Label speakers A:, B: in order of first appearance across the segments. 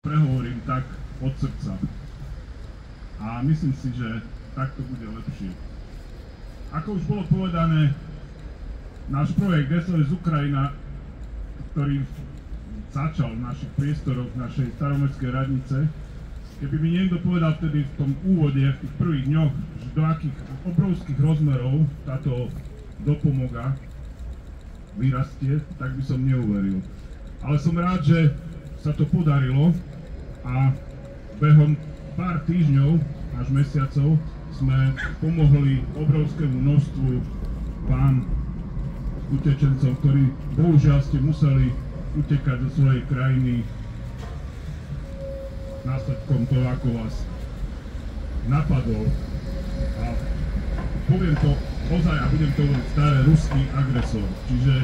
A: prehovorím tak od srdca. A myslím si, že takto bude lepšie. Ako už bolo povedané, náš projekt SOS Ukrajina, ktorý začal v našich priestoroch, v našej staromestskej radnice, keby mi niekto povedal vtedy v tom úvode, v tých prvých dňoch, že do akých obrovských rozmerov táto dopomoga vyrastie, tak by som neuveril. Ale som rád, že sa to podarilo a behom pár týždňov až mesiacov sme pomohli obrovskému množstvu vám, utečencov, ktorí bohužiaľ ste museli utekať zo svojej krajiny následkom toho, ako vás napadol. A poviem to ozaj a budem to hovoriť staré, ruský agresor. Čiže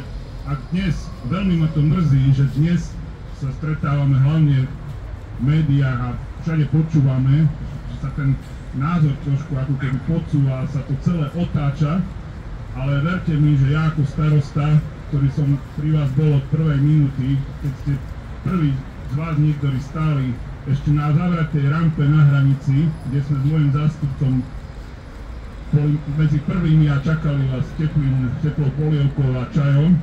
A: ak dnes, veľmi ma to mrzí, že dnes sa stretávame hlavne v médiách a všade počúvame, že sa ten názor trošku ako keby podsúva, sa to celé otáča, ale verte mi, že ja ako starosta, ktorý som pri vás bol od prvej minúty, keď ste prví z vás niektorí stáli ešte na zavretej rampe na hranici, kde sme s môjim zástupcom boli medzi prvými a čakali vás teplou polievkou a čajom,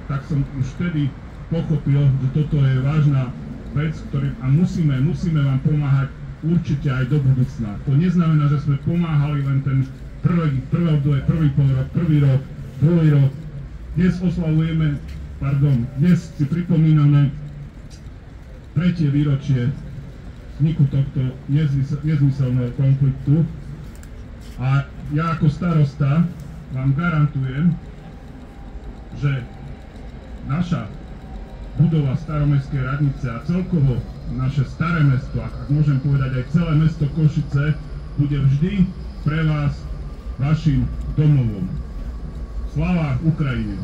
A: tak som už vtedy pochopil, že toto je vážna vec, a musíme vám pomáhať určite aj do budúcna. To neznamená, že sme pomáhali len ten prvé obdobie, prvý polrok, prvý rok, druhý rok. Dnes si pripomíname 3. výročie vzniku tohto nezmyselného konfliktu a ja ako starosta vám garantujem, že naša budova staromestskej radnice a celkovo naše staré mesto, ak môžem povedať aj celé mesto Košice, bude vždy pre vás vašim domovom. Sláva Ukrajine!